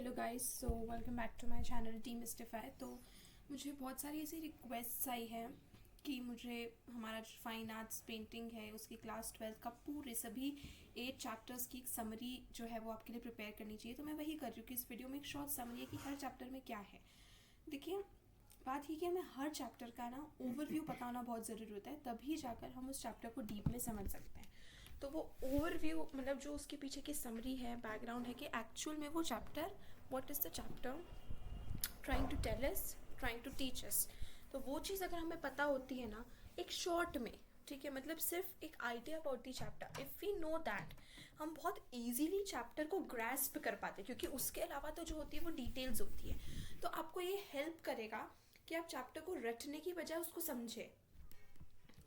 Hello guys, so welcome back to my channel demystify. तो मुझे बहुत सारी ऐसी रिक्वेस्ट्स आई हैं कि मुझे हमारा जो फाइन आर्ट्स पेंटिंग है उसकी क्लास 12 का पूरे सभी 8 चैप्टर्स की एक समरी जो है वो आपके लिए प्रिपेयर करनी चाहिए। तो मैं वही कर रही हूँ कि इस वीडियो में एक शॉर्ट समरी है कि हर चैप्टर में क्या है। देखिए, बात ये कि हमें हर चैप्टर का ना ओवरव्यू पता होना बहुत ज़रूरी होता है, तभी जाकर हम उस चैप्टर को डीप में समझ सकते हैं। तो वो ओवरव्यू मतलब जो उसके पीछे की समरी है, बैकग्राउंड है कि एक्चुअल में वो chapter what is the chapter trying to tell us, trying to teach us. तो वो चीज़ अगर हमें पता होती है ना एक शॉर्ट में, ठीक है, मतलब सिर्फ एक idea about the chapter, if we know that, हम बहुत ईजीली चैप्टर को ग्रैस्प कर पाते हैं, क्योंकि उसके अलावा तो जो होती है वो डिटेल्स होती है। तो आपको ये हेल्प करेगा कि आप चैप्टर को रटने की बजाय उसको समझें।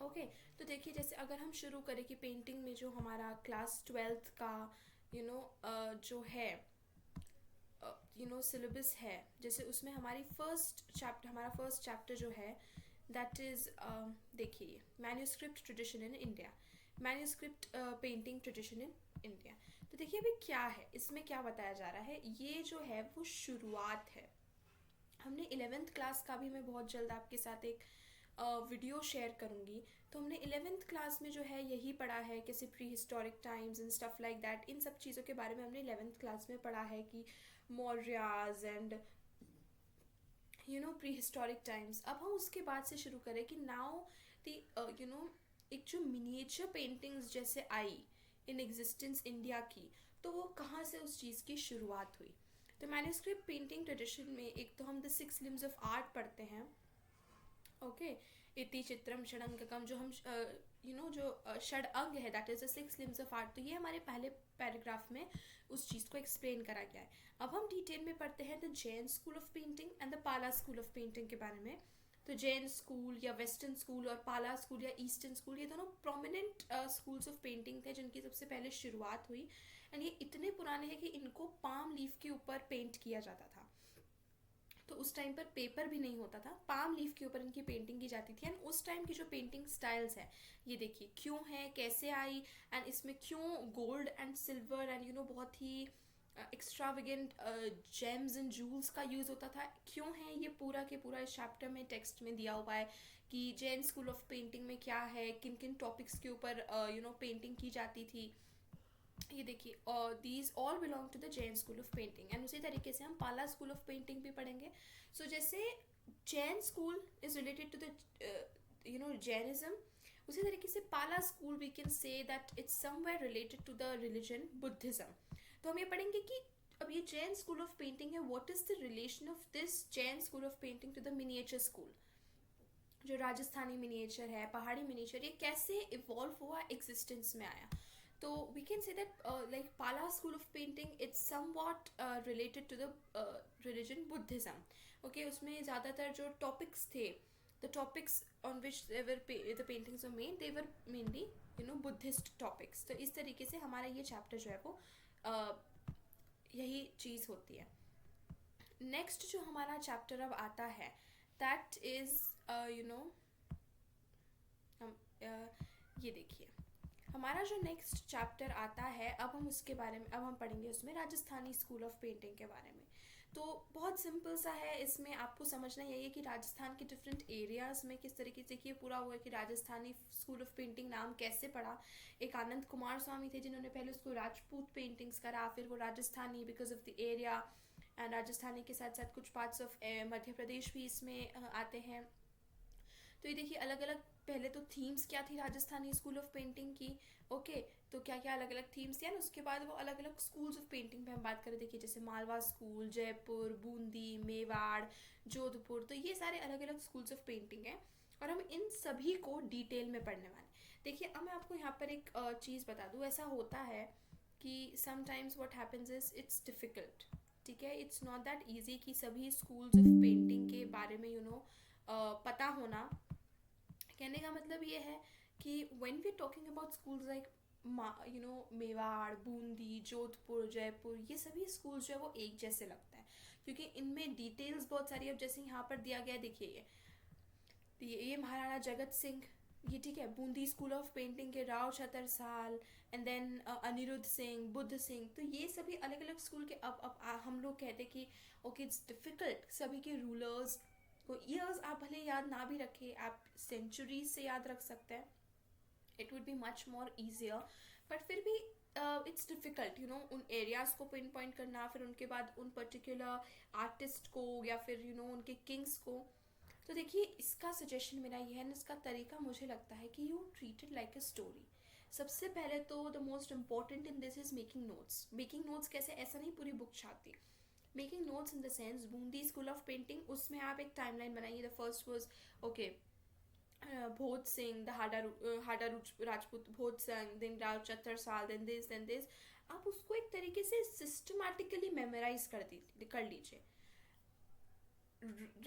ओके, तो देखिए, जैसे अगर हम शुरू करें कि पेंटिंग में जो हमारा क्लास 12th का जो है सिलेबस है, जैसे उसमें हमारा फर्स्ट चैप्टर जो है दैट इज़, देखिए, manuscript tradition in India, manuscript painting tradition in India. तो देखिए अभी क्या है, इसमें क्या बताया जा रहा है, ये जो है वो शुरुआत है। हमने 11th क्लास का भी मैं बहुत जल्द आपके साथ एक वीडियो शेयर करूँगी। तो हमने 11th क्लास में जो है यही पढ़ा है, कैसे pre historic times and stuff like that, इन सब चीज़ों के बारे में हमने 11th क्लास में पढ़ा है कि Mauryas and pre historic times. अब हम उसके बाद से शुरू करें कि नाउ दी एक जो मिनिएचर पेंटिंग्स जैसे आई इन एग्जिस्टेंस इंडिया की, तो वो कहाँ से उस चीज़ की शुरुआत हुई। तो मैन्युस्क्रिप्ट पेंटिंग ट्रेडिशन में एक तो हम द 6 लिम्स ऑफ आर्ट पढ़ते हैं। ओके, इति चित्रम षडंगकम, जो हम जो षड अंग है that is the 6 limbs of art. तो ये हमारे पहले पैराग्राफ में उस चीज़ को एक्सप्लेन करा गया है। अब हम डिटेल में पढ़ते हैं the Jain school of painting and the पाला स्कूल ऑफ पेंटिंग के बारे में। तो जैन स्कूल या वेस्टर्न स्कूल और पाला स्कूल या ईस्टर्न स्कूल, ये दोनों प्रोमिनेंट स्कूल्स ऑफ पेंटिंग थे जिनकी सबसे पहले शुरुआत हुई। एंड ये इतने पुराने हैं कि इनको पाम लीफ के ऊपर पेंट किया जाता था। तो उस टाइम पर पेपर भी नहीं होता था, पाम लीफ के ऊपर इनकी पेंटिंग की जाती थी। एंड उस टाइम की जो पेंटिंग स्टाइल्स है, ये देखिए क्यों है, कैसे आई, एंड इसमें क्यों गोल्ड एंड सिल्वर एंड बहुत ही एक्स्ट्रावेगेंट जेम्स एंड जूल्स का यूज़ होता था, क्यों है, ये पूरा के पूरा इस चैप्टर में टेक्स्ट में दिया हुआ है कि जैन स्कूल ऑफ पेंटिंग में क्या है, किन किन टॉपिक्स के ऊपर पेंटिंग की जाती थी। ये देखिए, और these all belong to the Jain school of painting. And उसी तरीके से हम पाला स्कूल ऑफ पेंटिंग भी पढ़ेंगे। सो जैसे Jain school is related to the Jainism, उसी तरीके से Pala school we can say that it's somewhere related to the religion Buddhism. तो हम ये पढ़ेंगे कि अब ये जैन स्कूल ऑफ पेंटिंग है, what is the relation of this Jain school of painting to the miniature school. जो राजस्थानी मिनिएचर है, पहाड़ी मिनिएचर, ये कैसे इवॉल्व हुआ, एग्जिस्टेंस में आया। तो we can say that like Pala school of painting it's somewhat related to the religion Buddhism. Okay, उसमें ज़्यादातर जो टॉपिक्स थे, the topics on which the paintings were main, they were mainly Buddhist topics. तो इस तरीके से हमारा ये चैप्टर जो है वो यही चीज़ होती है। नेक्स्ट जो हमारा चैप्टर अब आता है दैट इज़ ये देखिए, हमारा जो नेक्स्ट चैप्टर आता है, अब हम उसके बारे में अब हम पढ़ेंगे उसमें राजस्थानी स्कूल ऑफ पेंटिंग के बारे में। तो बहुत सिंपल सा है, इसमें आपको समझना यही है कि राजस्थान के डिफरेंट एरियाज़ में किस तरीके से ये पूरा हुआ है कि राजस्थानी स्कूल ऑफ पेंटिंग नाम कैसे पड़ा। एक आनंद कुमार स्वामी थे जिन्होंने पहले उसको राजपूत पेंटिंग्स करा, फिर वो Rajasthani because of the area, and Rajasthani के साथ साथ कुछ पार्ट्स ऑफ मध्य प्रदेश भी इसमें आते हैं। तो ये देखिए अलग अलग, पहले तो थीम्स क्या थी राजस्थानी स्कूल ऑफ पेंटिंग की। ओके, तो क्या क्या अलग अलग थीम्स थी, एंड उसके बाद वो अलग अलग स्कूल्स ऑफ पेंटिंग पे हम बात करें। देखिए जैसे मालवा स्कूल, जयपुर, बूंदी, मेवाड़, जोधपुर, तो ये सारे अलग अलग स्कूल्स ऑफ पेंटिंग हैं और हम इन सभी को डिटेल में पढ़ने वाले। देखिए अब मैं आपको यहाँ पर एक चीज़ बता दूँ, ऐसा होता है कि sometimes what happens is it's difficult, ठीक है, इट्स नॉट दैट ईजी कि सभी स्कूल्स ऑफ पेंटिंग के बारे में पता होना। कहने का मतलब ये है कि when we talking about schools like Mewar, Bundi, Jodhpur, Jaipur, ये सभी स्कूल्स जो है वो एक जैसे लगता है क्योंकि इनमें डिटेल्स बहुत सारी। अब जैसे यहाँ पर दिया गया, देखिए ये महाराणा जगत सिंह ये ठीक है, बूंदी स्कूल ऑफ पेंटिंग के राव छतरसाल, एंड देन अनिरुद्ध सिंह, बुद्ध सिंह, तो ये सभी अलग अलग स्कूल के। हम लोग कहते हैं कि ओके इट्स डिफिकल्ट सभी के रूलर्स को ईयर्स आप भले याद ना भी रखें, आप सेंचुरीज से याद रख सकते हैं, it would be much more easier, but फिर भी इट्स डिफ़िकल्ट उन एरियाज़ को पिन पॉइंट करना, फिर उनके बाद उन पर्टिकुलर आर्टिस्ट को या फिर उनके किंग्स को। तो देखिए इसका सजेशन मेरा ये है, इसका तरीका मुझे लगता है कि you treat it like a story. सबसे पहले तो the most important in this is making notes. Making notes कैसे, ऐसा नहीं पूरी बुक छापती, making notes in the sense Bundi school of painting, उसमें आप एक टाइमलाइन बनाइए। The first was okay Bhoj Singh, the Hada Rajput, Bhoj Singh, then Rao Chattarsal, then this, आप उसको एक तरीके से सिस्टमैटिकली मेमोराइज कर लीजिए।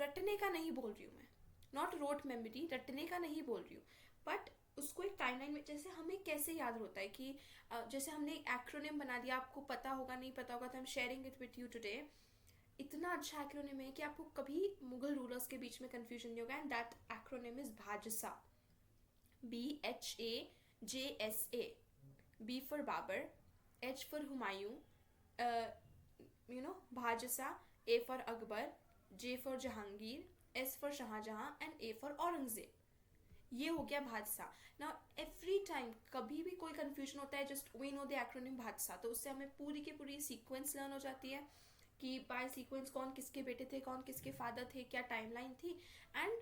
रटने का नहीं बोल रही हूँ मैं, नॉट रोट मेमोरी, रटने का नहीं बोल रही हूँ, बट उसको एक टाइमलाइन में, जैसे हमें कैसे याद होता है कि जैसे हमने एक एक्रोनिम बना दिया, आपको पता होगा नहीं पता होगा, तो I am sharing it with you today. इतना अच्छा एक्रोनिम है कि आपको कभी मुगल रूलर्स के बीच में कंफ्यूजन नहीं होगा, एंड दैट एक्रोनिम इज भाजसा, BHAJSA, B for Babar, H for Humayun, भाजसा, A for Akbar, J for Jahangir, S for Shahjahan and A for Aurangzeb। ये हो गया भादसा। नाउ एवरी टाइम कभी भी कोई कंफ्यूजन होता है, just we know the acronym Bhadsa, तो उससे हमें पूरी की पूरी सीक्वेंस लर्न हो जाती है कि बाय सीक्वेंस कौन किसके बेटे थे, कौन किसके फादर थे, क्या टाइमलाइन थी। एंड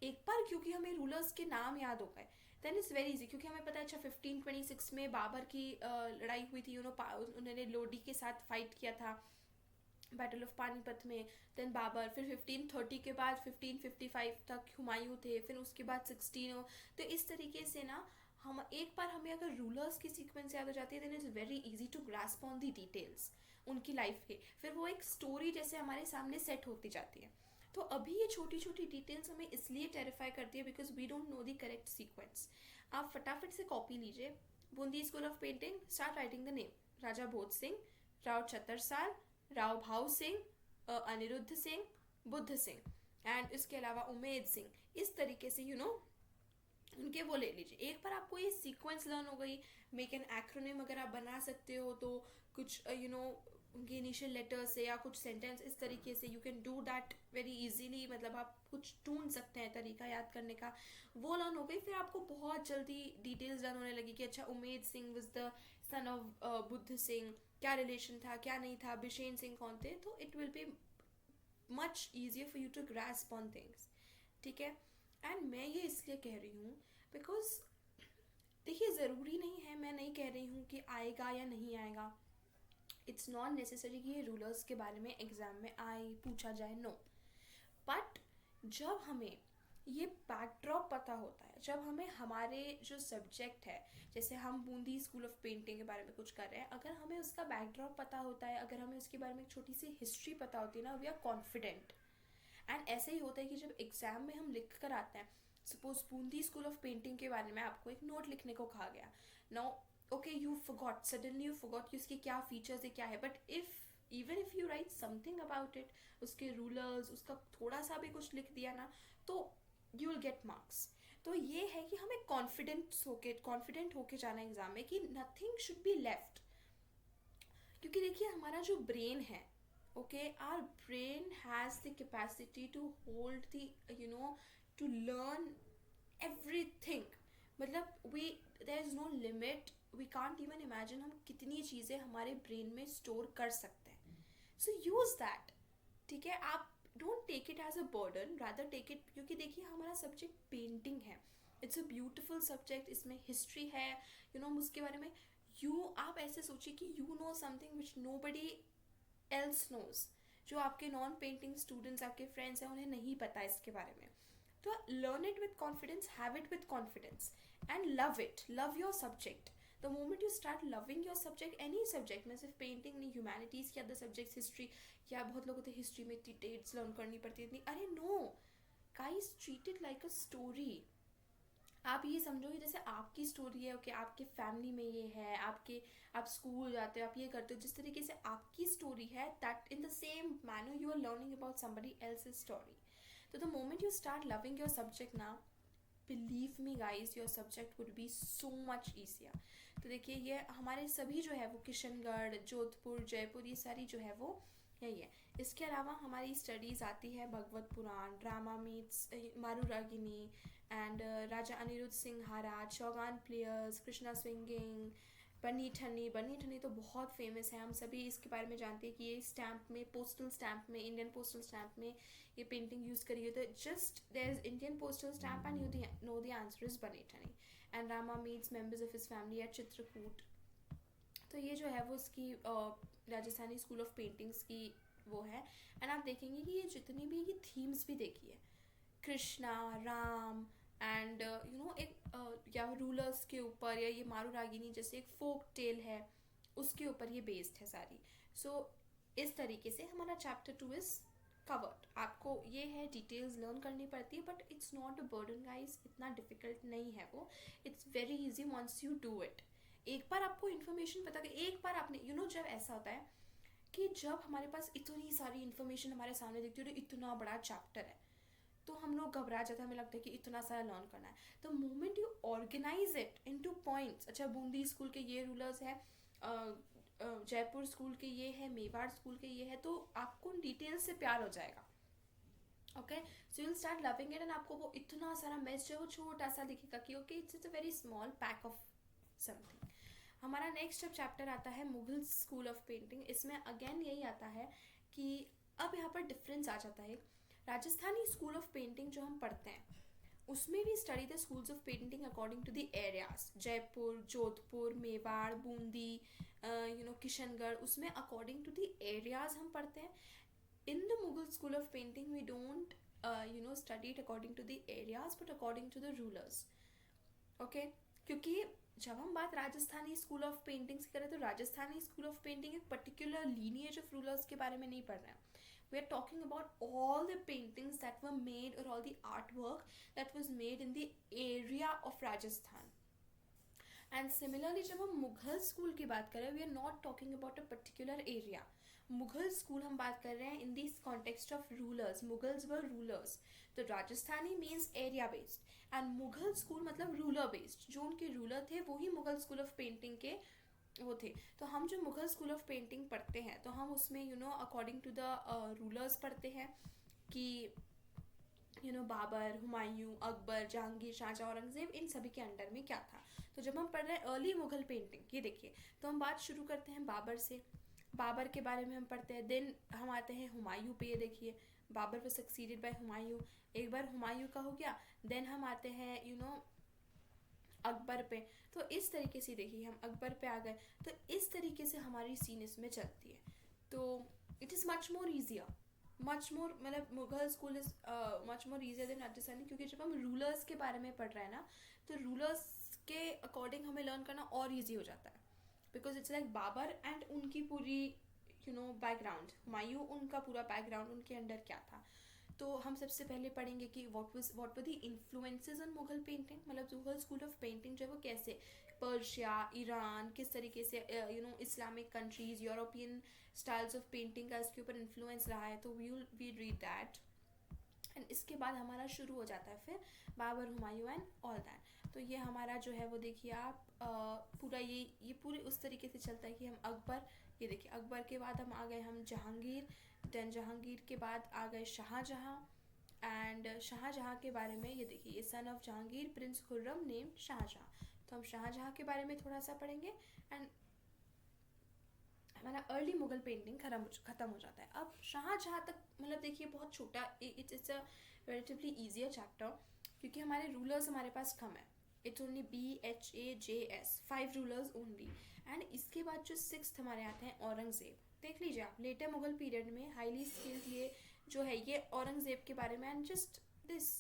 एक बार क्योंकि हमें रूलर्स के नाम याद हो गए, देन इट्स वेरी इजी, क्योंकि हमें पता है अच्छा 1526 में बाबर की लड़ाई हुई थी, उन्होंने लोडी के साथ फाइट किया था बैटल ऑफ पानीपत में, देन बाबर, फिर 1530 के बाद 1555 तक हुमायूं थे, फिर उसके बाद 16। तो इस तरीके से ना हम एक बार हमें अगर रूलर्स की सीक्वेंस याद हो जाती है, then it's very easy to grasp on the details उनकी लाइफ के, फिर वो एक स्टोरी जैसे हमारे सामने सेट होती जाती है। तो अभी ये छोटी छोटी डिटेल्स हमें इसलिए टेरिफाई करती है because we don't know the correct sequence. आप फटाफट से कॉपी लीजिए, Bundi school of painting, start writing the name, Raja Bhoj Singh, Rao Chhatarsal, Rao Bhav Singh, Aniruddh Singh, Buddh Singh, and इसके अलावा उमेद सिंह। इस तरीके से उनके वो ले लीजिए। एक बार आपको ये सीक्वेंस लर्न हो गई, मेक एन एक्रोनिम अगर आप बना सकते हो तो कुछ उनके इनिशियल लेटर से या कुछ सेंटेंस इस तरीके से, you can do that very easily, मतलब आप कुछ ढूंढ सकते हैं तरीका याद करने का, वो लर्न हो गई। फिर आपको बहुत जल्दी डिटेल्स लर्न होने लगी कि अच्छा Umed Singh was the son of Buddha Singh, क्या रिलेशन था क्या नहीं था, बिशेन सिंह कौन थे, तो it will be much easier for you to grasp on things. ठीक है, एंड मैं ये इसलिए कह रही हूँ बिकॉज देखिए ज़रूरी नहीं है, मैं नहीं कह रही हूँ कि आएगा या नहीं आएगा, इट्स नॉट नेसेसरी कि ये रूलर्स के बारे में एग्ज़ाम में आए पूछा जाए, नो। बट जब हमें ये बैकड्रॉप पता होता है, जब हमें हमारे जो सब्जेक्ट है, जैसे हम बूंदी स्कूल ऑफ पेंटिंग के बारे में कुछ कर रहे हैं, अगर हमें उसका बैकड्रॉप पता होता है, अगर हमें उसके बारे में एक छोटी सी हिस्ट्री पता होती है ना, वी आर कॉन्फिडेंट। एंड ऐसे ही होता है कि जब एग्ज़ाम में हम लिख कर आते हैं, suppose Bundi school of painting के बारे में आपको एक नोट लिखने को कहा गया, now okay you forgot, suddenly you forgot कि उसके क्या फीचर्स है क्या है, but if even if you right something about it, उसके रूलर्स, उसका थोड़ा सा भी कुछ लिख दिया ना, तो यू विल गेट मार्क्स। तो ये है कि हमें कॉन्फिडेंट होके जाना एग्जाम में कि नथिंग शुड बी लेफ्ट। क्योंकि देखिए हमारा जो ब्रेन है, okay, our brain has the capacity to hold the to learn everything, मतलब we there is no limit, we can't even imagine हम कितनी चीज़ें हमारे ब्रेन में स्टोर कर सकते हैं। So use that. ठीक है, आप don't take it as a burden, rather take it, क्योंकि देखिए हमारा सब्जेक्ट पेंटिंग है, इट्स अ ब्यूटिफुल सब्जेक्ट, इसमें हिस्ट्री है, उसके बारे में आप ऐसे सोचिए कि you know something which nobody else knows, जो आपके नॉन पेंटिंग स्टूडेंट्स, आपके फ्रेंड्स हैं, उन्हें नहीं पता इसके बारे में। तो learn it with confidence, have it with confidence, and love it, love your subject. The moment you start loving your subject, any subject में, सिर्फ पेंटिंग नहीं, ह्यूमैनिटीज़ के अदर सब्जेक्ट्स, हिस्ट्री, या बहुत लोगों को हिस्ट्री में इतनी डेट्स लर्न करनी पड़ती है इतनी, अरे no guys, treat it like a story. आप ये समझो कि जैसे आपकी स्टोरी है, ओके, आपके फैमिली में ये है, आप स्कूल जाते हो, आप ये करते हो, जिस तरीके से आपकी स्टोरी है, that in the same manner you are learning about somebody else's story. तो the moment you start loving your subject ना, believe me guys your subject would be so much easier. तो देखिए ये हमारे सभी जो है वो किशनगढ़, जोधपुर, जयपुर, ये सारी जो है वो यही है। इसके अलावा हमारी स्टडीज़ आती है भगवत पुराण, drama meets Maru Ragini and Raja Aniruddh Singh Maharaj, Chaugan players, Krishna swinging, Bani Thani. बनी ठनी तो बहुत फेमस है, हम सभी इसके बारे में जानते हैं कि ये स्टैम्प में, पोस्टल स्टैम्प में, इंडियन पोस्टल स्टैम्प में ये पेंटिंग यूज़ करी है। तो just there is Indian postal stamp and you know the answer is Bani Thani. And Rama meets members of his family at Chitrakoot. तो ये जो है वो इसकी राजस्थानी स्कूल ऑफ पेंटिंग्स की वो है। एंड आप देखेंगे कि ये जितनी भी ये थीम्स भी देखिए, कृष्णा, राम एंड एक या रूलर्स के ऊपर, या ये मारू रागिनी जैसे एक फोक टेल है उसके ऊपर ये बेस्ड है सारी। सो इस तरीके से हमारा चैप्टर 2 इज कवर्ड। आपको ये है डिटेल्स लर्न करनी पड़ती है, but it's not a burden guys, इतना डिफिकल्ट नहीं है वो। It's very easy once you do it. एक बार आपको इन्फॉर्मेशन पता, एक बार आपने जब ऐसा होता है कि जब हमारे पास इतनी सारी इन्फॉर्मेशन हमारे सामने दिखती है, इतना बड़ा चैप्टर है, तो हम लोग घबरा जाते हैं, हमें लगता है कि इतना सारा लर्न करना है। तो moment you organize it into points, अच्छा बूंदी स्कूल के ये रूलर्स है, जयपुर स्कूल के ये है, मेवाड़ स्कूल के ये है, तो आपको डिटेल से प्यार हो जाएगा। Okay, so you'll start loving it, and आपको वो इतना सारा मैच जो है वो छोटा सा दिखेगा कि okay it's a very small pack of something. हमारा नेक्स्ट जब चैप्टर आता है मुगल स्कूल ऑफ पेंटिंग, इसमें अगेन यही आता है कि अब यहाँ पर डिफरेंस आ जाता है। राजस्थानी स्कूल ऑफ पेंटिंग जो हम पढ़ते हैं उसमें भी study the schools of painting according to the areas, Jaipur, Jodhpur, Mewar, Bundi, Kishangarh, उसमें अकॉर्डिंग टू द एरियाज हम पढ़ते हैं। In the Mughal school of painting we don't study it according to the areas but according to the rulers. Okay, क्योंकि जब हम बात Rajasthani school of paintings की करें तो राजस्थानी स्कूल ऑफ पेंटिंग एक पर्टिकुलर लीनिएज ऑफ रूलर्स के बारे में नहीं पढ़ रहे हैं। We are talking about all the paintings that were made और all the art work that was made in the area of Rajasthan. And similarly जब हम मुगल स्कूल की बात करें, we are not talking about a particular area. Mughal school हम बात कर रहे हैं in this context of rulers, Mughals were rulers. तो Rajasthani means area based and Mughal school मतलब रूलर बेस्ड। जो उनके रूलर थे वो ही मुगल स्कूल ऑफ पेंटिंग के वो थे। तो हम जो मुगल स्कूल ऑफ पेंटिंग पढ़ते हैं तो हम उसमें अकॉर्डिंग टू द रूलर्स पढ़ते हैं कि बाबर, हुमायूं, अकबर, जहांगीर, शाहजहां, औरंगजेब, इन सभी के अंडर में क्या था। तो जब हम पढ़ रहे हैं अर्ली मुगल पेंटिंग, ये देखिए, तो हम बात शुरू करते हैं बाबर से। बाबर के बारे में हम पढ़ते हैं, देन हम आते हैं हुमायूं पे। ये देखिए, Babur was succeeded by Humayun. एक बार हुमायूं का हो गया, देन हम आते हैं अकबर पे। तो इस तरीके से देखिए हम अकबर पे आ गए। तो इस तरीके से हमारी सीन इसमें चलती है। तो it is much more easier, much more, मतलब Mughal school is much more easier than Rajasthani, क्योंकि जब हम रूलर्स के बारे में पढ़ रहे हैं ना, तो रूलर्स के अकॉर्डिंग हमें लर्न करना और ईजी हो जाता है। Because it's like Babur and उनकी पूरी बैकग्राउंड, हुमायूं उनका पूरा बैकग्राउंड, उनके अंडर क्या था। तो हम सबसे पहले पढ़ेंगे कि what were the influences on Mughal painting, मतलब मुगल स्कूल ऑफ पेंटिंग जो है वो कैसे, पर्शिया, ईरान, किस तरीके से Islamic countries, European styles of painting का इसके ऊपर इन्फ्लुएंस रहा है। तो वी रीड दैट। एंड इसके बाद हमारा शुरू हो जाता है फिर Babur, Humayun and all that. तो ये हमारा जो है वो देखिए आप पूरा ये पूरे उस तरीके से चलता है कि हम अकबर, ये देखिए अकबर के बाद हम आ गए हम जहांगीर, देन जहांगीर के बाद आ गए शाहजहां। एंड शाहजहां के बारे में ये देखिए, ये son of Jahangir, prince Khurram name Shahjahan. तो हम शाहजहां के बारे में थोड़ा सा पढ़ेंगे एंड हमारा अर्ली मुगल पेंटिंग खत्म हो जाता है। अब शाहजहां तक मतलब देखिए बहुत छोटा, it's a relatively easier chapter, क्योंकि हमारे रूलर्स हमारे पास कम है। It's only BHAJS, 5 rulers only. And इसके बाद जो 6th हमारे आते हैं औरंगजेब। देख लीजिए आप, लेटर मुगल पीरियड में हाईली स्किल्ड ये जो है ये औरंगजेब के बारे में। And just this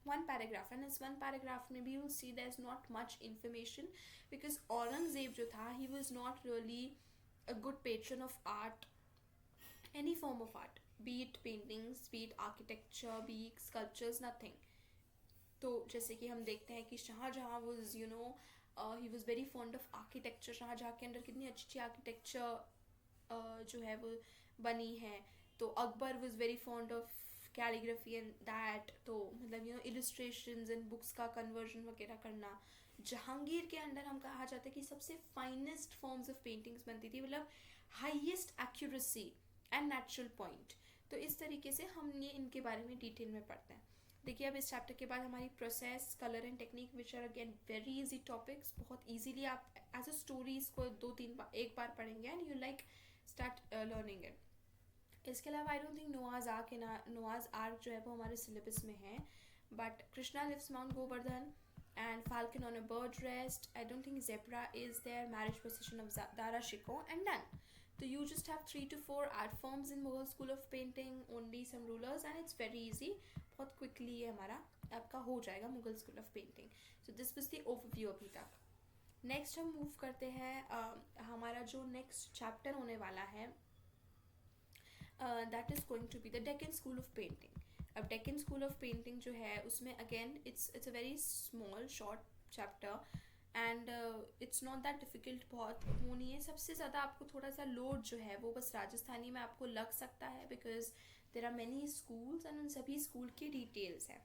one paragraph, and this one paragraph maybe you will see there's not much information, because Aurangzeb जो था, he was not really a good patron of art, any form of art, be it paintings, be it architecture, be it sculptures, nothing. तो जैसे कि हम देखते हैं कि Shahjahan was he was very fond of architecture। Shahjahan के अंदर कितनी अच्छी आर्किटेक्चर जो है वो बनी है। तो Akbar was very fond of calligraphy and that, तो मतलब इलस्ट्रेशंस एंड बुक्स का कन्वर्जन वगैरह करना। जहांगीर के अंडर हम कहा जाता है कि सबसे फाइनेस्ट फॉर्म्स ऑफ पेंटिंग्स बनती थी, मतलब highest accuracy and natural point. तो इस तरीके से हम ये इनके बारे में डिटेल में पढ़ते हैं। देखिए अब इस चैप्टर के बाद हमारी process, colour and technique which are again very easy topics, बहुत इजीली आप एज अ स्टोरी इसको 2-3 बार एक बार पढ़ेंगे and you like start learning it. इसके अलावा I don't think Noah's ark जो है वो हमारे सिलेबस में है, but Krishna lives mount Govardhan and Falcon on a bird rest. I don't think Zebra is there. Marriage procession of Dara Shikoh and done. So you just have 3 to 4 art forms in Mughal School of Painting, only some rulers, and it's very easy. बहुत quickly ये हमारा आपका हो जाएगा Mughal School of Painting. So this was the overview अभी तक. Next हम move करते हैं हमारा जो नेक्स्ट चैप्टर होने वाला है that is going to be the Deccan school of painting. अब डेक्कन स्कूल ऑफ पेंटिंग जो है उसमें again it's a very small short chapter and it's not that difficult, बहुत वो नहीं है। सबसे ज़्यादा आपको थोड़ा सा लोड जो है वो बस राजस्थानी में आपको लग सकता है because there are many schools and उन सभी स्कूल की डिटेल्स हैं।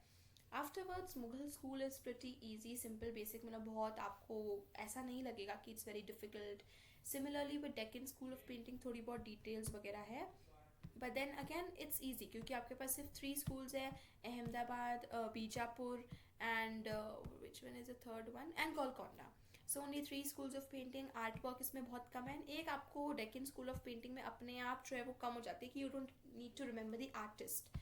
Afterwards Mughal school is pretty easy, simple, basic, मतलब बहुत आपको ऐसा नहीं लगेगा कि it's very difficult. Similarly with Deccan school of painting थोड़ी बहुत डिटेल्स वगैरह है, but then again it's easy क्योंकि आपके पास सिर्फ 3 स्कूल्स है, Ahmedabad, Bijapur and which one is the third one, and Golconda. So only 3 schools of painting. Art work इसमें बहुत कम है। एक आपको डेक्कन स्कूल ऑफ पेंटिंग में अपने आप जो है वो कम हो जाती है कि you don't need to remember the artist.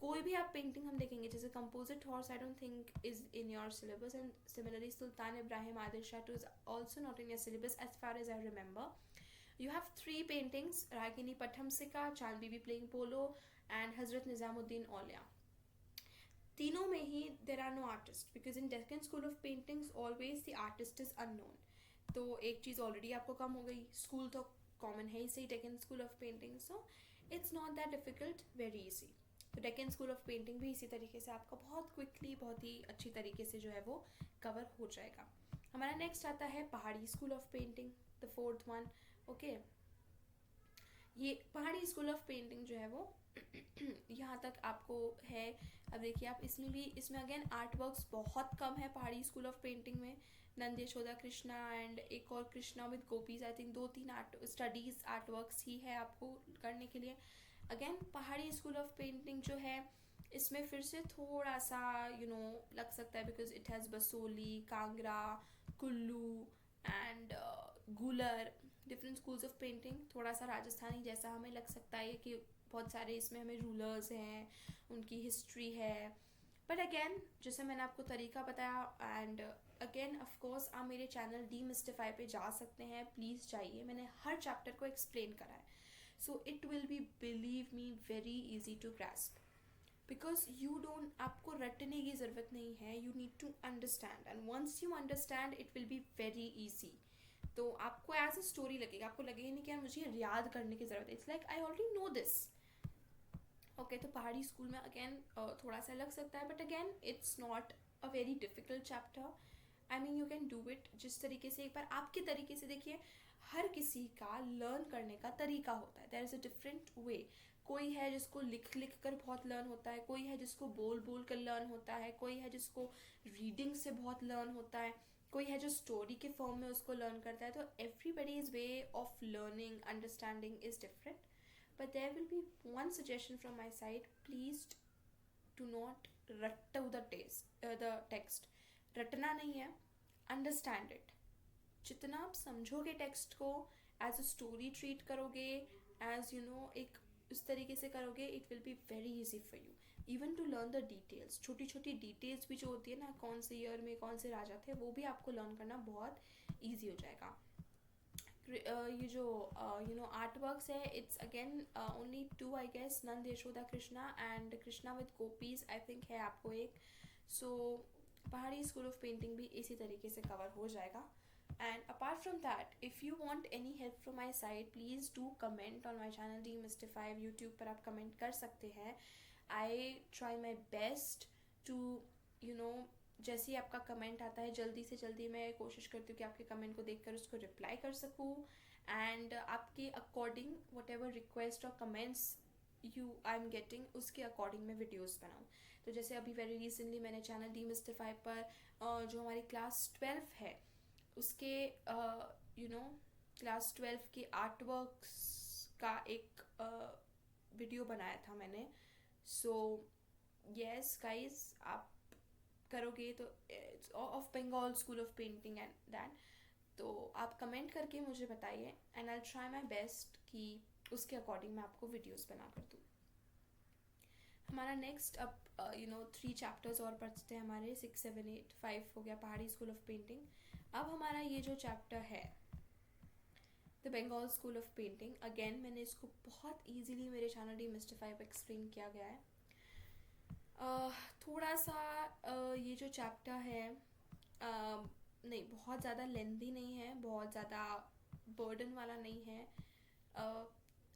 कोई भी आप पेंटिंग हम देखेंगे जैसे composite horse, I don't think is in your syllabus, and similarly Sultan Ibrahim Adil Shah too is also not in your syllabus as far as I remember. You have 3 paintings, Ragini Pathamsika, Chand Bibi playing polo, and Hazrat Nizamuddin Aulia. तीनों में ही there are no artists because in Deccan School of Paintings always the artist is unknown. तो एक चीज़ already आपको कम हो गई, school तो common है ही सही Deccan school of painting, so it's not that difficult, very easy. तो डेक्कन स्कूल ऑफ पेंटिंग भी इसी तरीके से आपका बहुत क्विकली, बहुत ही अच्छी तरीके से जो है वो कवर हो जाएगा। हमारा नेक्स्ट आता है पहाड़ी school of painting, the 4th one. Okay, ये पहाड़ी स्कूल ऑफ पेंटिंग जो है वो यहाँ तक आपको है। अब देखिए आप इसमें अगेन आर्ट वर्क्स बहुत कम है पहाड़ी स्कूल ऑफ पेंटिंग में। नंद यशोदा कृष्णा एंड एक और Krishna with gopis, I think 2-3 art works ही है आपको करने के लिए। अगेन पहाड़ी स्कूल ऑफ पेंटिंग जो है इसमें फिर से थोड़ा सा लग सकता है because it has Basoli, Kangra, Kullu and गुलर, डिफरेंट स्कूल्स ऑफ पेंटिंग। थोड़ा सा राजस्थानी जैसा हमें लग सकता है कि बहुत सारे इसमें हमें रूलर्स हैं, उनकी हिस्ट्री है, बट अगेन जैसे मैंने आपको तरीका बताया एंड अगेन ऑफ कोर्स आप मेरे चैनल डीमिस्टिफाई पे जा सकते हैं, प्लीज़ जाइए, मैंने हर चैप्टर को एक्सप्लेन करा है। So it will be, believe me, very easy to grasp because you don't, आपको रटने की ज़रूरत नहीं है, you need to understand and once you understand it will be very easy. तो आपको एज अ स्टोरी लगेगा, आपको लगेगा नहीं कि यार मुझे याद करने की ज़रूरत है, it's like I already know this. Okay, तो पहाड़ी स्कूल में अगेन थोड़ा सा लग सकता है, but again it's not a very difficult chapter. I mean you can do it जिस तरीके से, एक बार आपके तरीके से देखिए। हर किसी का लर्न करने का तरीका होता है, there is a different way. कोई है जिसको लिख लिख कर बहुत लर्न होता है, कोई है जिसको बोल बोल कर लर्न होता है, कोई है जिसको रीडिंग से बहुत लर्न होता है, कोई है जो स्टोरी के फॉर्म में उसको लर्न करता है। तो everybody's way of learning, understanding is different, but there will be one suggestion from my side, please do not रट द टेक्स्ट। रटना नहीं है, अंडरस्टैंड इट। जितना आप समझोगे टेक्स्ट को, एज अ स्टोरी ट्रीट करोगे, एज एक उस तरीके से करोगे, it will be very easy for you even to learn the details. छोटी छोटी डिटेल्स भी जो होती है ना, कौन से ईयर में कौन से राजा थे, वो भी आपको लर्न करना बहुत ईजी हो जाएगा। ये जो आर्ट वर्क्स है, it's again only 2 I guess, Nand Yashoda Krishna and Krishna with gopis I think है आपको एक। सो पहाड़ी स्कूल ऑफ पेंटिंग भी इसी तरीके से कवर हो जाएगा। And apart from that, if you want any help from my side, please do comment on my channel Demystify। YouTube पर आप comment कर सकते हैं। I try my best to जैसे ही आपका कमेंट आता है, जल्दी से जल्दी मैं कोशिश करती हूँ कि आपके कमेंट को देखकर उसको रिप्लाई कर सकूँ, एंड आपके अकॉर्डिंग वट एवर रिक्वेस्ट और कमेंट्स आई एम गेटिंग उसके अकॉर्डिंग मैं वीडियोस बनाऊँ. तो जैसे अभी वेरी रिसेंटली मैंने चैनल डीमिस्टिफाई पर जो हमारी क्लास 12 है उसके क्लास 12 के आर्ट वर्क्स का एक वीडियो बनाया था मैंने. सो यस गाइज, आप करोगे तो it's of Bengal school of painting and that. तो आप कमेंट करके मुझे बताइए and I try my best कि उसके अकॉर्डिंग मैं आपको वीडियोस बना कर दूँ. हमारा नेक्स्ट अब 3 चैप्टर्स और पढ़ते हैं हमारे. 6, 7, 8, 5 हो गया पहाड़ी स्कूल ऑफ पेंटिंग. अब हमारा ये जो चैप्टर है the Bengal school of painting, again मैंने इसको बहुत ईजीली मेरे चैनल डीमिस्टिफाई पर एक्सप्लेन किया गया है. थोड़ा सा ये जो चैप्टर है नहीं, बहुत ज़्यादा लेंथी नहीं है, बहुत ज़्यादा बर्डन वाला नहीं है.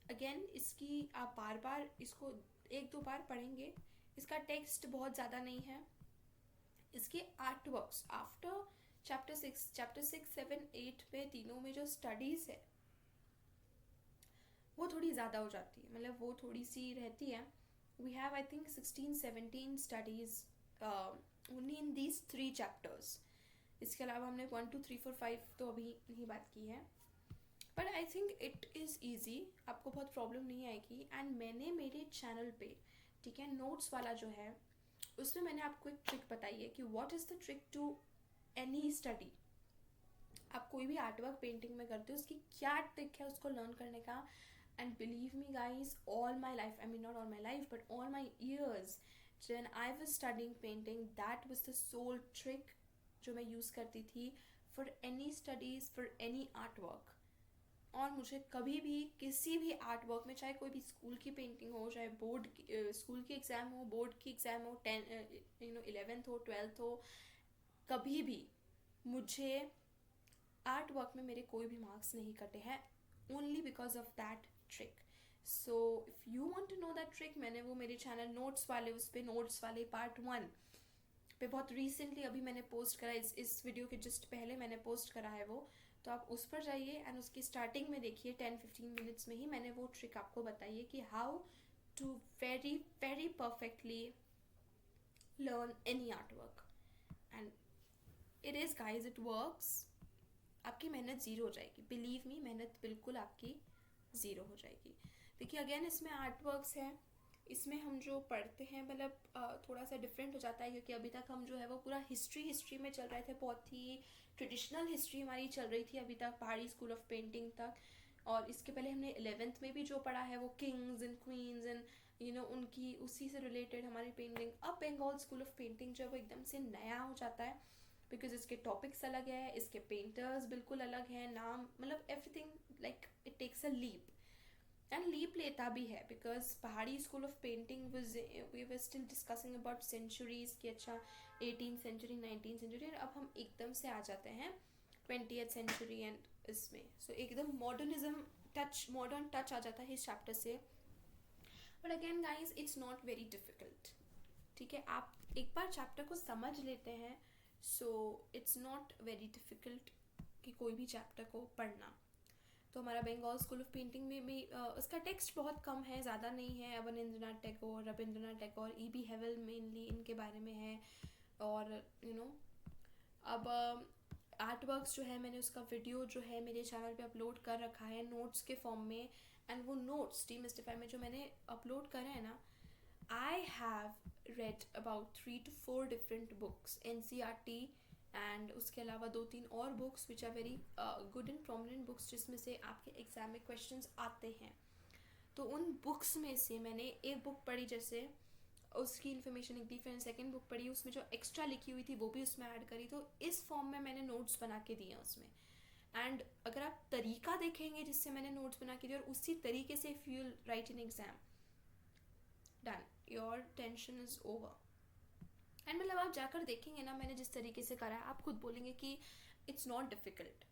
अगेन इसकी आप बार बार इसको 1-2 बार पढ़ेंगे. इसका टेक्स्ट बहुत ज़्यादा नहीं है. इसके आर्ट वर्क्स आफ्टर चैप्टर 6, 7, 8 में तीनों में जो स्टडीज़ है वो थोड़ी ज़्यादा हो जाती है, मतलब वो थोड़ी सी रहती है. We have I think 16-17 studies only in these 3 chapters. इसके अलावा हमने 1, 2, 3, 4, 5 तो अभी नहीं बात की है. But I think it is easy, आपको बहुत प्रॉब्लम नहीं आएगी. एंड मैंने मेरे चैनल पे, ठीक है, नोट्स वाला जो है उसमें मैंने आपको एक ट्रिक बताई है कि what is the trick to any study. आप कोई भी आर्ट वर्क पेंटिंग में करते हो उसकी क्या ट्रिक है उसको लर्न करने का. And believe me guys, all my life, I mean not all my life but all my years when I was studying painting, that was the sole trick जो मैं यूज़ करती थी for any studies, for any artwork. और मुझे कभी भी किसी भी आर्ट वर्क में, चाहे कोई भी स्कूल की पेंटिंग हो, चाहे बोर्ड स्कूल की एग्ज़ाम हो, बोर्ड की एग्ज़ाम हो, 11th हो, 12th हो, कभी भी मुझे आर्ट वर्क में मेरे कोई भी मार्क्स नहीं कटे हैं only because of that trick. So if you want to know that trick, मैंने वो मेरे चैनल नोट्स वाले, उस पर नोट्स वाले पार्ट 1 पे बहुत रिसेंटली अभी मैंने पोस्ट करा, इस वीडियो के जस्ट पहले मैंने पोस्ट करा है वो. तो आप उस पर जाइए एंड उसकी स्टार्टिंग में देखिए, 10-15 मिनट्स में ही मैंने वो ट्रिक आपको बताई है कि how to very very perfectly learn any art work. And it is guys, it works. आपकी मेहनत ज़ीरो हो जाएगी, बिलीव मी, मेहनत बिल्कुल आपकी ज़ीरो हो जाएगी. देखिए अगेन इसमें आर्ट वर्क्स हैं, इसमें हम जो पढ़ते हैं मतलब थोड़ा सा डिफरेंट हो जाता है क्योंकि अभी तक हम जो है वो पूरा हिस्ट्री में चल रहे थे, बहुत ही ट्रेडिशनल हिस्ट्री हमारी चल रही थी अभी तक पहाड़ी स्कूल ऑफ पेंटिंग तक. और इसके पहले हमने 11th में भी जो पढ़ा है वो किंग्स एंड क्वींस एंड उनकी उसी से रिलेटेड हमारी पेंटिंग. अब बंगाल स्कूल ऑफ पेंटिंग जो है वो एकदम से नया हो जाता है बिकॉज इसके टॉपिक्स अलग है, इसके पेंटर्स बिल्कुल अलग हैं, नाम मतलब everything like it takes a leap. And leap लेता भी है because Pahari school of painting we were still discussing about centuries कि अच्छा 18th सेंचुरी, 19th सेंचुरी, अब हम एकदम से आ जाते हैं 20th सेंचुरी एंड इसमें. सो एकदम मॉडर्न टच आ जाता है इस चैप्टर से. But again guys, it's not very difficult. ठीक है, आप एक बार चैप्टर को समझ लेते हैं so it's not very difficult कि कोई भी चैप्टर को पढ़ना. तो हमारा बंगाल स्कूल ऑफ पेंटिंग में भी उसका टेक्स्ट बहुत कम है, ज़्यादा नहीं है. अवनींद्रनाथ टैगोर, रविंद्रनाथ टैगोर, E.B. हेवल मेनली इनके बारे में है. और अब आर्ट वर्क्स जो है मैंने उसका वीडियो जो है मेरे चैनल पे अपलोड कर रखा है नोट्स के फॉर्म में. एंड वो नोट्स डीमिस्टिफाई में जो मैंने अपलोड करे हैं ना, I have read about 3 to 4 different books, NCERT and उसके अलावा 2-3 और books which are very good and prominent books जिसमें से आपके एग्जाम में क्वेश्चंस आते हैं. तो उन बुक्स में से मैंने एक बुक पढ़ी, जैसे उसकी इन्फॉर्मेशन एक दी, फिर सेकेंड बुक पढ़ी, उसमें जो एक्स्ट्रा लिखी हुई थी वो भी उसमें ऐड करी. तो इस फॉर्म में मैंने नोट्स बना के दिए उसमें. एंड अगर आप तरीका देखेंगे जिससे मैंने नोट्स बना के दिए और उसी तरीके से if you right in exam, done, your tension is over. And मतलब आप जाकर देखेंगे ना मैंने जिस तरीके से करा है, आप खुद बोलेंगे कि इट्स नॉट डिफ़िकल्ट.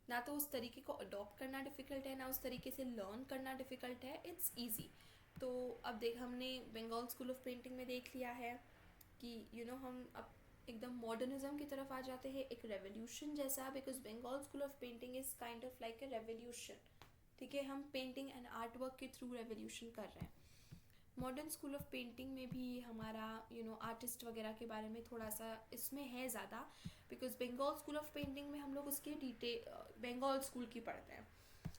ना तो उस तरीके को अडॉप्ट करना डिफ़िकल्ट है, ना उस तरीके से लर्न करना डिफ़िकल्ट है, इट्स ईजी. तो अब हमने बंगाल स्कूल ऑफ पेंटिंग में देख लिया है कि हम अब एकदम मॉडर्निज्म की तरफ आ जाते हैं, एक रेवोल्यूशन जैसा, because Bengal school of painting is kind of like a revolution. ठीक है, हम पेंटिंग एंड आर्ट वर्क के थ्रू रेवोल्यूशन कर रहे हैं. मॉडर्न स्कूल ऑफ पेंटिंग में भी हमारा आर्टिस्ट वगैरह के बारे में थोड़ा सा इसमें है ज़्यादा, because Bengal school of painting में हम लोग उसके डिटेल बंगाल स्कूल की पढ़ते हैं.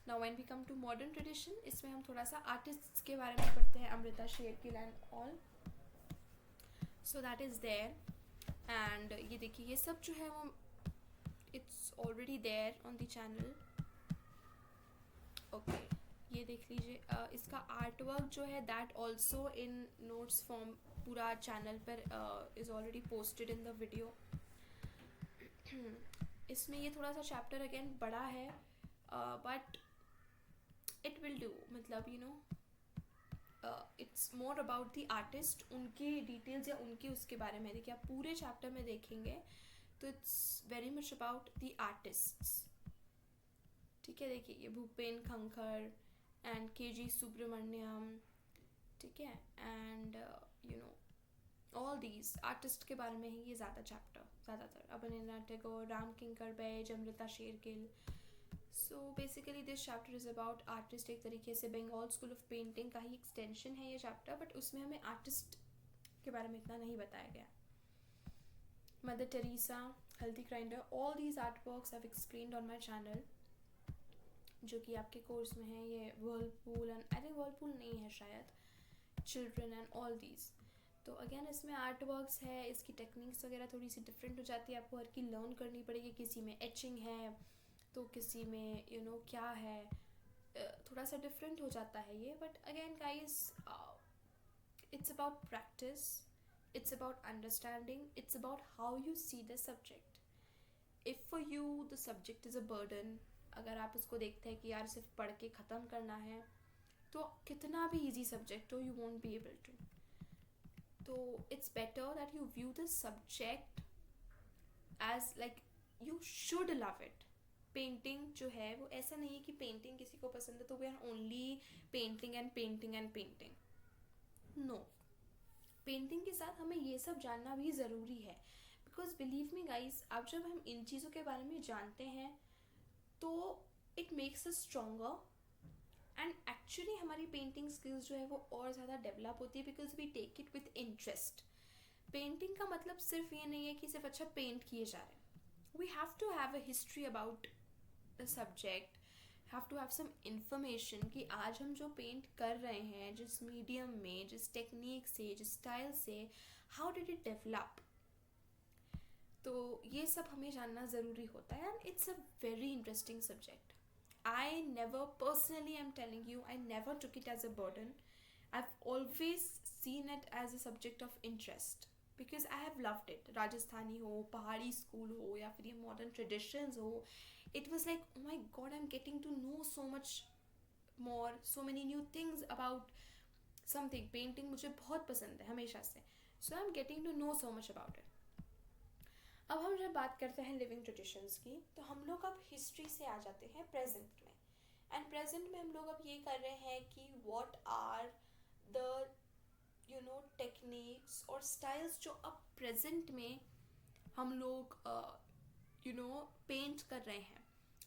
Now when we come to modern tradition, इसमें हम थोड़ा सा आर्टिस्ट के बारे में पढ़ते हैं, Amrita Shergil and all. So that is there. And ये देखिए, ये सब जो है वो it's already there on the channel. Okay, ये देख लीजिए. इसका आर्ट वर्क जो है that also in notes form पूरा चैनल पर is already posted in the video. इसमें ये थोड़ा सा चैप्टर अगेन बड़ा है, बट इट विल डू. मतलब it's more about the artist, उनकी डिटेल्स या उनके उसके बारे में. देखिए, आप पूरे चैप्टर में देखेंगे तो it's very much about the artists. ठीक है, देखिए ये भूपेन खंखर एंड के.जी. सुब्रमण्यम. ठीक है, एंड ऑल दीज आर्टिस्ट के बारे में ही ये ज़्यादातर Abanindranath Tagore, Ram Kinkar Baij, Amrita Shergil. So basically this chapter is about artist. एक तरीके से बंगाल स्कूल ऑफ पेंटिंग का ही एक्सटेंशन है ये चैप्टर, बट उसमें हमें आर्टिस्ट के बारे में इतना नहीं बताया गया. Mother Teresa, healthy grinder, all these art works have explained on my channel, जो कि आपके कोर्स में है. ये Whirlpool and I think Whirlpool नहीं है शायद, चिल्ड्रन एंड ऑल दीज. तो अगेन इसमें आर्ट वर्क्स है, इसकी टेक्निक्स वगैरह थोड़ी सी डिफरेंट हो जाती है, आपको हर की लर्न करनी पड़ेगी. किसी में एचिंग है तो किसी में क्या है, थोड़ा सा डिफरेंट हो जाता है ये. But again guys, it's about practice, it's about understanding, it's about how you see the subject. If for you the subject is a burden, अगर आप उसको देखते हैं कि यार सिर्फ पढ़ के ख़त्म करना है, तो कितना भी ईजी सब्जेक्ट हो, you won't be able to. तो it's better that you view the subject as like you should love it. Painting जो है वो ऐसा नहीं है कि पेंटिंग किसी को पसंद है तो we are only painting and painting and painting. No, painting के साथ हमें ये सब जानना भी ज़रूरी है, बिकॉज बिलीव मी गाइज, अब जब हम इन चीज़ों के बारे में जानते हैं तो it makes us stronger, and actually हमारी पेंटिंग स्किल्स जो है वो और ज़्यादा डेवलप होती है, because we take it with interest. Painting का मतलब सिर्फ ये नहीं है कि सिर्फ अच्छा पेंट किए जा रहे हैं. We have to have a history about the subject, have to have some information कि आज हम जो पेंट कर रहे हैं, जिस मीडियम में, जिस टेक्निक से, जिस स्टाइल से, हाउ डिड इट डेवलप. तो ये सब हमें जानना ज़रूरी होता है, and it's a very interesting subject. I never, personally I'm telling you, I never took it as a burden. I've always seen it as a subject of interest because I have loved it. Rajasthani ho, Pahadi school ho, या फिर ये modern traditions हो, it was like, oh my god, I'm getting to know so much more, so many new things about something. Painting मुझे बहुत पसंद है हमेशा से, so I'm getting to know so much about it. अब हम जब बात करते हैं लिविंग ट्रेडिशंस की, तो हम लोग अब हिस्ट्री से आ जाते हैं प्रेजेंट में. एंड प्रेजेंट में हम लोग अब ये कर रहे हैं कि व्हाट आर द टेक्निक्स और स्टाइल्स जो अब प्रेजेंट में हम लोग पेंट कर रहे हैं.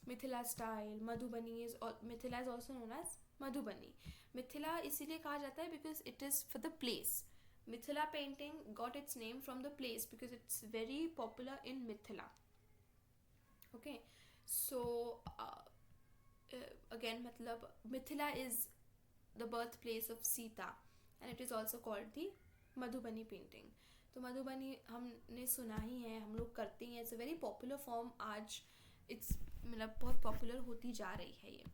Mithila style, Madhubani Mithila is also known as Madhubani. Mithila इसीलिए कहा जाता है because it is for the place. Mithila painting got its name from the place because it's very popular in Mithila. Okay, so again, matlab Mithila is the birthplace of Sita, and it is also called the Madhubani painting. तो मधुबनी हमने सुना ही है, हम लोग करते हैं. It's a very popular form. आज it's मतलब बहुत पॉपुलर होती जा रही है ये.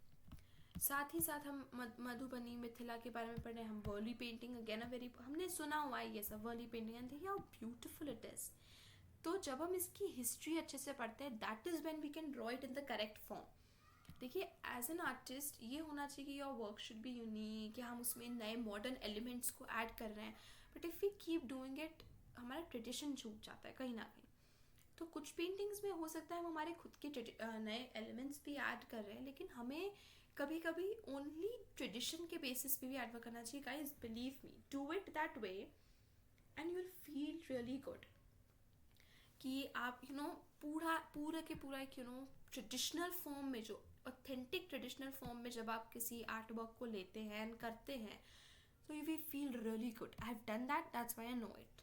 साथ ही साथ हम मधुबनी मिथिला के बारे में पढ़ रहे हैं. हम Warli painting again a very, हमने सुना हुआ है ये सब वर्ली पेंटिंग, एंड देखिए हाउ ब्यूटिफुल इट इज़. तो जब हम इसकी हिस्ट्री अच्छे से पढ़ते हैं, that is when we can draw it in the correct form. देखिए, एज एन आर्टिस्ट ये होना चाहिए कि your work should be unique, कि हम उसमें नए मॉडर्न एलिमेंट्स को ऐड कर रहे हैं. But if we keep doing it, हमारा ट्रेडिशन छूट जाता है कहीं ना कहीं. तो कुछ पेंटिंग्स में हो सकता है हम हमारे खुद के नए एलिमेंट्स भी ऐड कर रहे हैं, लेकिन हमें कभी कभी ओनली ट्रेडिशन के बेसिस पे भी ऐड करना चाहिए. Guys, believe me, do it that way and you will feel really good कि आप पूरा के पूरा एक ट्रेडिशनल फॉर्म में, जो ऑथेंटिक ट्रेडिशनल फॉर्म में जब आप किसी आर्ट वर्क को लेते हैं एंड करते हैं, तो we feel really good, I have done that, that's why I know it.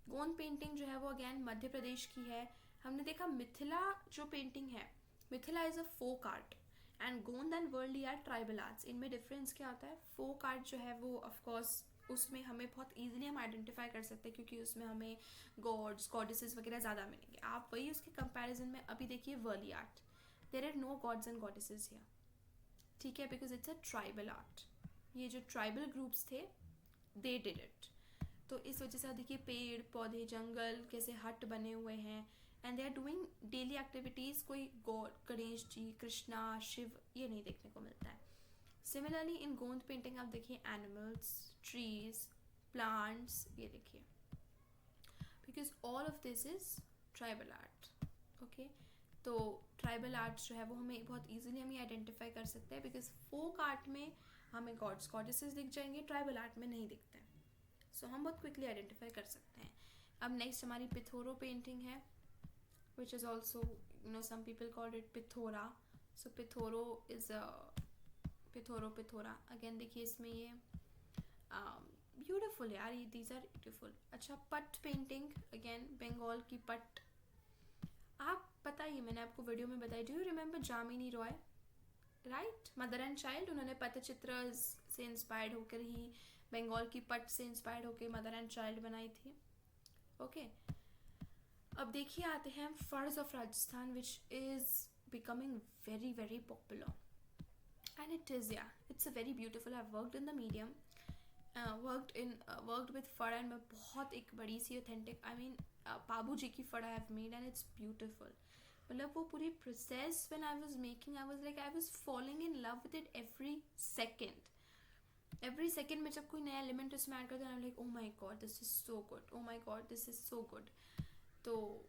Gond painting जो है वो अगेन मध्य प्रदेश की है. हमने देखा मिथिला जो पेंटिंग है, Mithila is a folk art and Gond and वर्ल्डली आर्ट ट्राइबल आर्ट्स. इनमें डिफरेंस क्या होता है? फोक आर्ट जो है वो ऑफकोर्स उसमें हमें बहुत ईजिली हम आइडेंटिफाई कर सकते हैं क्योंकि उसमें हमें गॉड्स गॉडेसेस वगैरह ज़्यादा मिलेंगे. आप वही उसके कंपैरिजन में अभी देखिए Warli art, there are no gods and goddesses here. ठीक है, because it's a tribal art. ये जो ट्राइबल ग्रुप्स थे दे डिड इट. तो इस वजह से देखिए पेड़ पौधे जंगल कैसे हट बने हुए हैं and they are doing daily activities. कोई गॉड गणेश जी कृष्णा शिव ये नहीं देखने को मिलता है. सिमिलरली इन गोंद पेंटिंग आप देखिए एनिमल्स ट्रीज प्लांट्स, ये देखिए because all of this is tribal art. Okay, तो ट्राइबल आर्ट्स जो है वो हमें बहुत ईजिली हम आइडेंटिफाई कर सकते हैं बिकॉज फोक आर्ट में हमें गॉड्स गॉडेसेस दिख जाएंगे, ट्राइबल आर्ट में नहीं दिखते हैं. सो हम बहुत क्विकली आइडेंटिफाई कर सकते हैं. अब नेक्स्ट हमारी पिथोरो पेंटिंग है which is also some people call it Pithora. So Pithoro is Pithora again देखिए इसमें ये ब्यूटिफुल यार, ये दीज आर ब्यूटिफुल. अच्छा, पट पेंटिंग अगेन बंगाल की पट. आप पता ही मैंने आपको वीडियो में बताई, do you remember Jamini Roy? Right, mother and child. उन्होंने पतचित्र से इंस्पायर्ड होकर ही बंगाल की पट से इंस्पायर्ड होकर मदर एंड चाइल्ड बनाई थी. ओके, अब देखिए आते हैं फर्ज of Rajasthan which is becoming very very popular and it is या it's a very beautiful. I worked in the medium, worked with Phad and मैं बहुत एक बड़ी सी ऑथेंटिक आई मीन बाबू जी की Phad I have made and it's beautiful. मतलब वो पूरी process when I was making I was like I was following in love with it every second में. जब कोई नया एलिमेंट उसमें ऐड करते हैं I am like oh my god this is so good, oh my god this is so good. तो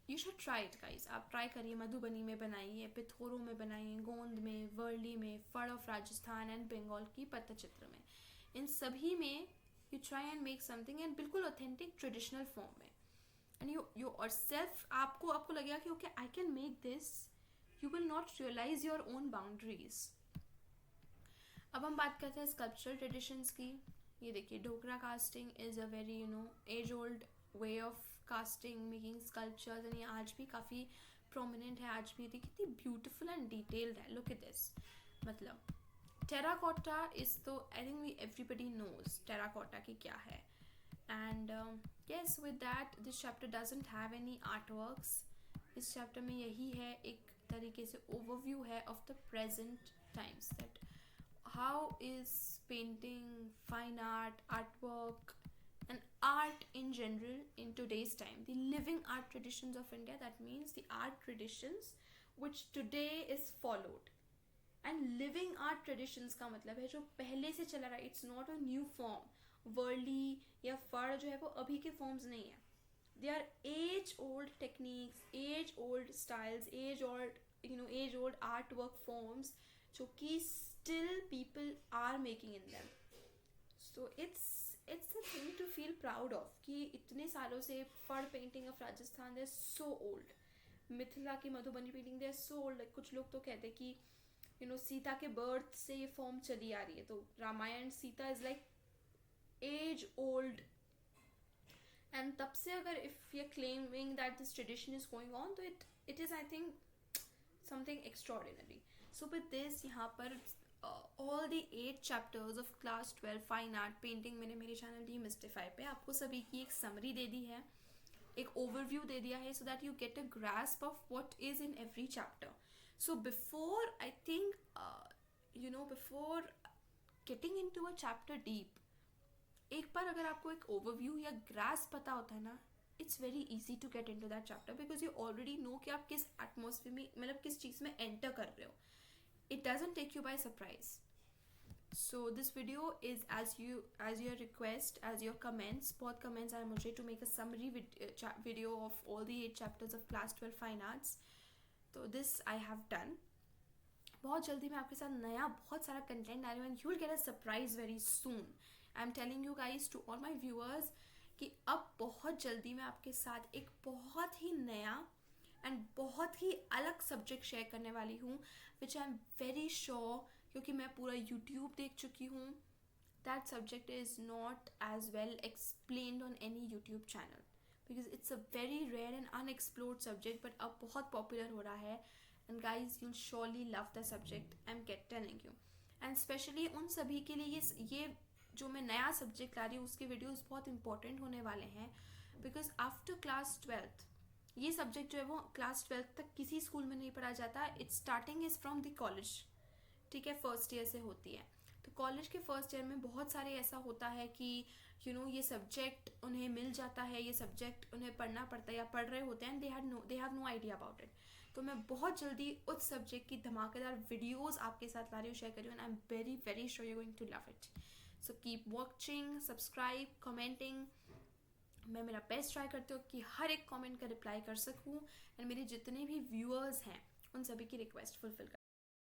you should try it guys. आप try करिए, मधुबनी में बनाइए, पिथोरो में बनाइए, गोंद में, वर्ली में, फड़ ऑफ राजस्थान एंड बंगाल की पत्तचित्र में. इन सभी में you try and make something and बिल्कुल ऑथेंटिक ट्रेडिशनल फॉर्म में. एंड यू और सेल्फ आपको लगेगा कि okay I can make this. You will not realise your own boundaries. अब हम बात करते हैं स्कल्पचरल ट्रेडिशंस की. ये देखिए Dhokra casting is a very age old way of casting making sculptures and ये आज भी काफ़ी प्रोमिनेंट है. आज भी देखिए कितनी ब्यूटिफुल एंड डिटेल्ड है. Look at this. मतलब टेराकोटा इज तो I think everybody knows terracotta की क्या है. And yes with that this chapter doesn't have any artworks. इस चैप्टर में यही है, एक तरीके से ओवरव्यू है of the present times that how is painting, fine art, artwork and art in general in today's time. The living art traditions of India, that means the art traditions which today is followed. And living art traditions का मतलब है जो पहले से चला रहा है. It's not a new form. Worli या फड़ जो है वो अभी के फॉर्म्स नहीं है. They are as old techniques, as old styles, as old art work forms जो कि still people are making in them. So it's a thing to feel proud of कि इतने सालों से Phad painting of Rajasthan they so old. Mithila की Madhubani painting they so old. कुछ लोग तो कहते हैं कि सीता के बर्थ से ये फॉर्म चली आ रही है. तो Ramayan Sita is like age old. And तब से अगर if you claiming that this tradition is going on तो it is I think something extraordinary. So with this यहाँ पर all the 8 chapters of class 12 fine art painting मैंने मेरे channel demystify पे आपको सभी की एक समरी दे दी है, एक ओवरव्यू दे दिया है, so that you get a grasp of what is in every chapter. So before I think before getting into a chapter deep, एक बार अगर आपको एक ओवरव्यू या ग्रास पता होता है ना, it's very easy to get into that chapter because you already know कि आप किस एटमोसफियर में मतलब किस चीज़ में एंटर कर रहे हो. It doesn't take you by surprise. So this video is as your request, as your comments. बहुत कमेंट्स आए मुझे to make a summary video of all the 8 chapters of class 12 fine arts. तो this I have done. बहुत जल्दी मैं आपके साथ नया बहुत सारा कंटेंट आ रही हूँ and you will get a surprise very soon. I am telling you guys to all my viewers कि अब बहुत जल्दी मैं आपके साथ एक बहुत ही नया एंड बहुत ही अलग सब्जेक्ट शेयर करने वाली हूँ विच आई एम वेरी श्योर, क्योंकि मैं पूरा यूट्यूब देख चुकी हूँ, that subject is not as well explained on any YouTube channel, because it's a very rare and unexplored subject, but अब बहुत popular हो रहा है. And guys, you'll surely love the subject, I'm telling you. And especially उन सभी के लिए ये जो मैं नया सब्जेक्ट ला रही हूँ उसके वीडियोस बहुत इंपॉर्टेंट होने वाले हैं, बिकॉज आफ्टर क्लास 12th ये सब्जेक्ट जो है वो क्लास 12th तक किसी स्कूल में नहीं पढ़ा जाता. It's starting is from the college, ठीक है, फर्स्ट ईयर से होती है. तो कॉलेज के फर्स्ट ईयर में बहुत सारे ऐसा होता है कि ये सब्जेक्ट उन्हें मिल जाता है, ये सब्जेक्ट उन्हें पढ़ना पड़ता है या पढ़ रहे होते हैं, they have no idea about it. तो मैं बहुत जल्दी उस सब्जेक्ट की धमाकेदार वीडियोस आपके साथ ला रही हूँ, शेयर कर रही हूँ, and I am very very sure you going to love it. So keep watching, subscribe, commenting. मैं मेरा बेस्ट ट्राई करती हूँ कि हर एक कमेंट का रिप्लाई कर सकूँ, एंड मेरे जितने भी व्यूअर्स हैं उन सभी की रिक्वेस्ट फुलफिल